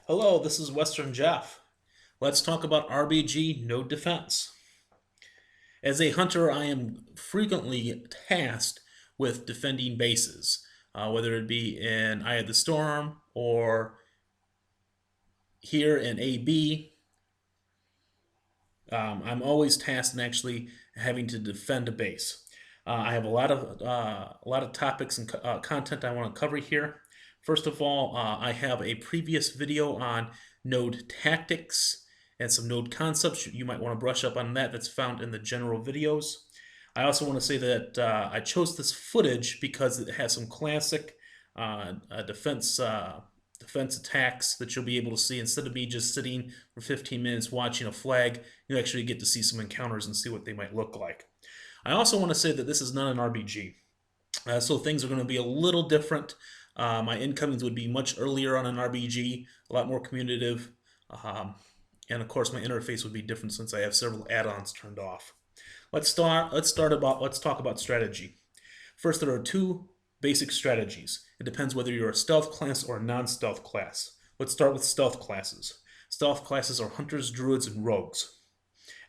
Hello, this is Western Jeff. Let's talk about RBG node defense. As a hunter, I am frequently tasked with defending bases, whether it be in Eye of the Storm or here in AB. I'm always tasked in actually having to defend a base. I have a lot of topics and content I want to cover here. First of all, I have a previous video on node tactics and some node concepts. You might want to brush up on that. That's found in the general videos. I also want to say that I chose this footage because it has some classic defense defense attacks that you'll be able to see. Instead of me just sitting for 15 minutes watching a flag, you actually get to see some encounters and see what they might look like. I also want to say that this is not an RBG, so things are going to be a little different. My incomings would be much earlier on an RBG, a lot more commutative, and of course my interface would be different since I have several add-ons turned off. Let's talk about strategy. First, there are two basic strategies. It depends whether you're a stealth class or a non-stealth class. Let's start with stealth classes. Stealth classes are hunters, druids, and rogues.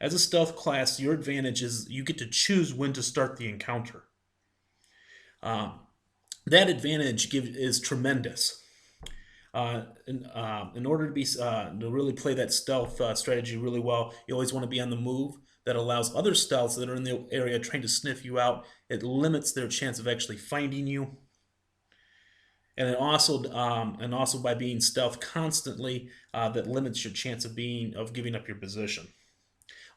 As a stealth class, your advantage is you get to choose when to start the encounter. That advantage is tremendous. In order to really play that stealth strategy really well, you always want to be on the move. That allows other stealths that are in the area trying to sniff you out. It limits their chance of actually finding you. And also by being stealth constantly, that limits your chance of giving up your position.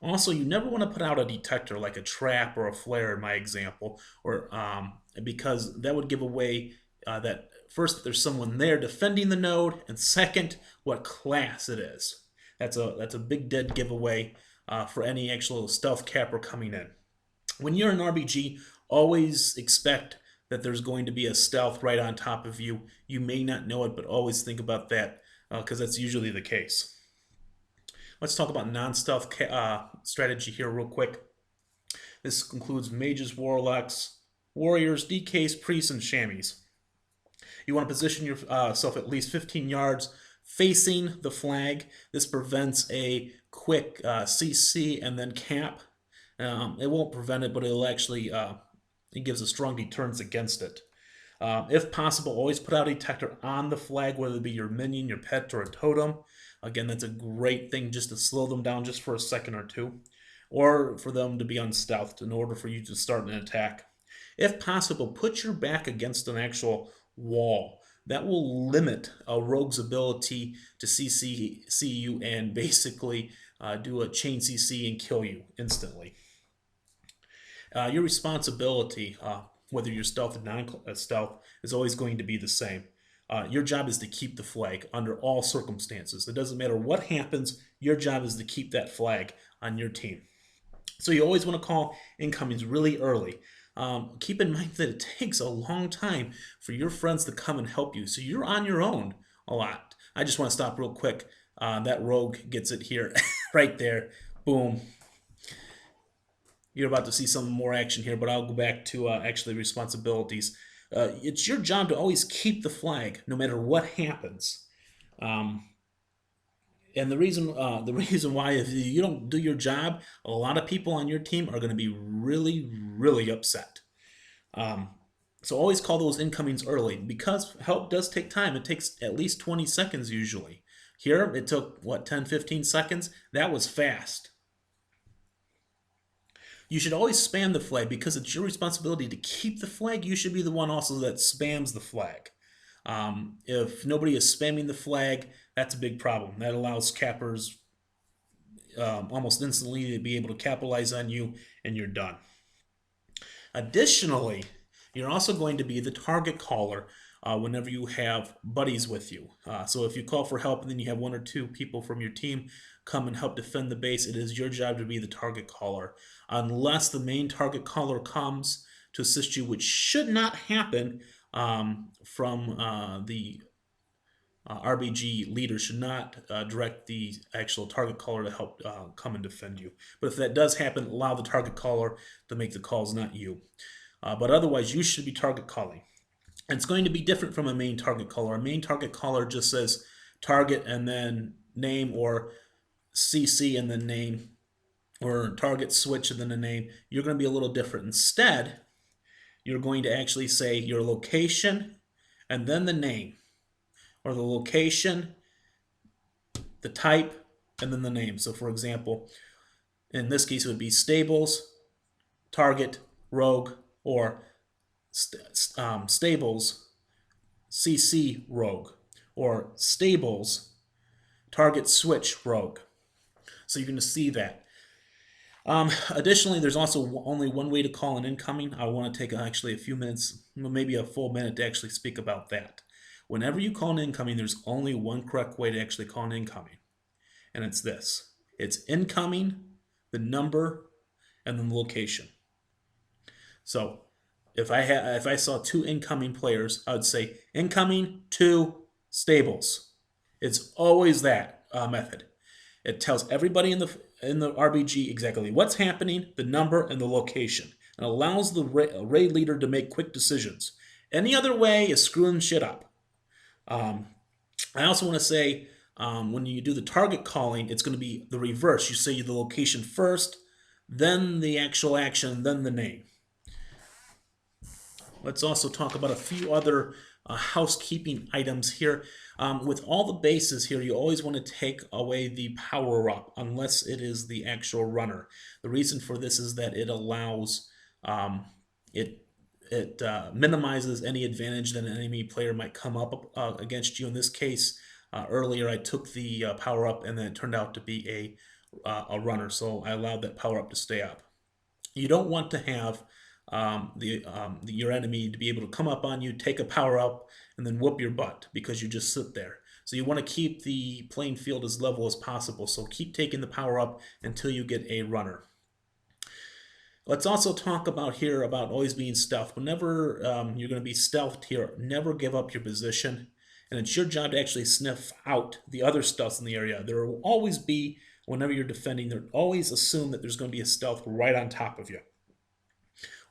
Also, you never want to put out a detector like a trap or a flare in my example, or because that would give away that first there's someone there defending the node, and second what class it is. That's a big dead giveaway for any actual stealth capper coming in. When you're in RBG, always expect that there's going to be a stealth right on top of you. You may not know it, but always think about that because that's usually the case. Let's talk about non-stealth strategy here real quick. This includes mages, warlocks, warriors, DKs, priests, and chamois. You want to position yourself at least 15 yards facing the flag. This prevents a quick CC and then cap. It won't prevent it, but it'll actually it gives a strong deterrence against it. If possible, always put out a detector on the flag, whether it be your minion, your pet, or a totem. Again, that's a great thing just to slow them down just for a second or two, or for them to be unstealthed in order for you to start an attack. If possible, put your back against an actual wall. That will limit a rogue's ability to see you and basically do a chain CC and kill you instantly. Your responsibility, whether you're stealth or non-stealth, is always going to be the same. Your job is to keep the flag under all circumstances. It doesn't matter what happens, your job is to keep that flag on your team. So you always want to call incomings really early. Keep in mind that it takes a long time for your friends to come and help you, so you're on your own a lot. I just want to stop real quick. That rogue gets it here, right there. Boom. You're about to see some more action here, but I'll go back to actually responsibilities. It's your job to always keep the flag, no matter what happens. And the reason why, if you don't do your job, a lot of people on your team are going to be really, really upset. So always call those incomings early because help does take time. It takes at least 20 seconds usually. Here, it took, what, 10, 15 seconds? That was fast. You should always spam the flag because it's your responsibility to keep the flag. You should be the one also that spams the flag. If nobody is spamming the flag, that's a big problem. That allows cappers almost instantly to be able to capitalize on you, and you're done. Additionally, you're also going to be the target caller whenever you have buddies with you. So if you call for help and then you have one or two people from your team come and help defend the base, it is your job to be the target caller. Unless the main target caller comes to assist you, which should not happen from the RBG leader should not direct the actual target caller to help come and defend you. But if that does happen, allow the target caller to make the calls, not you. But otherwise, you should be target calling. And it's going to be different from a main target caller. A main target caller just says, target and then name, or CC and then name, or target switch and then a name, you're going to be a little different. Instead, you're going to actually say your location and then the name, or the location, the type, and then the name. So for example, in this case it would be stables, target, rogue, or stables, CC rogue, or stables, target switch rogue. So you're going to see that. Additionally, there's also only one way to call an incoming. I want to take actually a few minutes, maybe a full minute, to actually speak about that. Whenever you call an incoming, there's only one correct way to actually call an incoming, and it's this. It's incoming, the number, and then the location. So if I saw two incoming players, I would say incoming to stables. It's always that method. It tells everybody in the RBG exactly what's happening, the number, and the location, and allows the raid leader to make quick decisions. Any other way is screwing shit up. I also want to say, when you do the target calling, it's going to be the reverse. You say the location first, then the actual action, then the name. Let's also talk about a few other housekeeping items here. With all the bases here, you always want to take away the power-up unless it is the actual runner. The reason for this is that it allows, it minimizes any advantage that an enemy player might come up against you. In this case, earlier I took the power-up and then it turned out to be a runner, so I allowed that power-up to stay up. You don't want to have your enemy to be able to come up on you, take a power up, and then whoop your butt because you just sit there. So you want to keep the playing field as level as possible. So keep taking the power up until you get a runner. Let's also talk about here about always being stealth. Whenever you're going to be stealthed here, never give up your position. And it's your job to actually sniff out the other stealths in the area. There will always be, whenever you're defending, always assume that there's going to be a stealth right on top of you,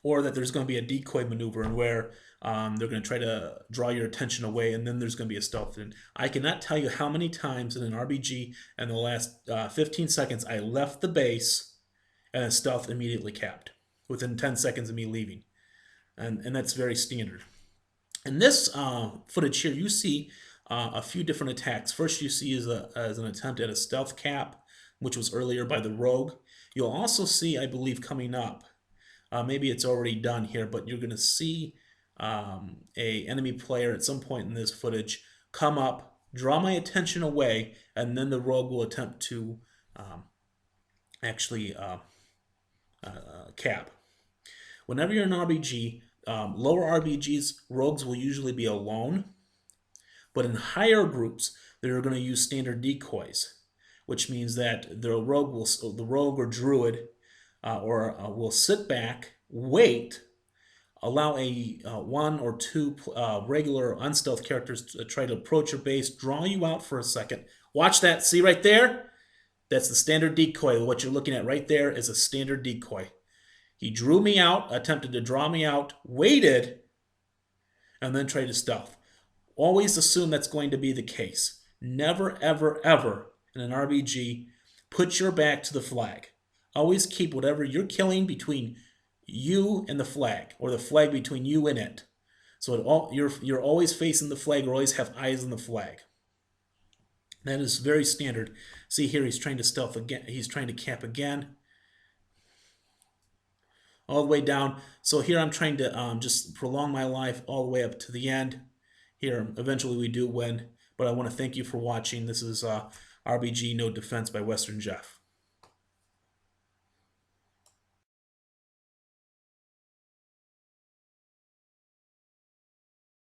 or that there's going to be a decoy maneuver and where they're going to try to draw your attention away, and then there's going to be a stealth. And I cannot tell you how many times in an RBG in the last 15 seconds I left the base and a stealth immediately capped within 10 seconds of me leaving. And that's very standard. In this footage here, you see a few different attacks. First you see as an attempt at a stealth cap, which was earlier by the rogue. You'll also see, I believe, coming up, maybe it's already done here, but you're going to see a enemy player at some point in this footage come up, draw my attention away, and then the rogue will attempt to actually cap. Whenever you're in RBG, lower RBGs, rogues will usually be alone, but in higher groups, they're going to use standard decoys, which means that the rogue or druid will sit back, wait, allow a one or two regular unstealth characters to try to approach your base, draw you out for a second. Watch that. See right there? That's the standard decoy. What you're looking at right there is a standard decoy. He drew me out, attempted to draw me out, waited, and then tried to stealth. Always assume that's going to be the case. Never, ever, ever in an RBG put your back to the flag. Always keep whatever you're killing between you and the flag, or the flag between you and it. So you're always facing the flag, or always have eyes on the flag. That is very standard. See here, he's trying to stealth again. He's trying to camp again. All the way down. So here I'm trying to just prolong my life all the way up to the end. Here, eventually we do win. But I want to thank you for watching. This is RBG No Defense by Western Jeff.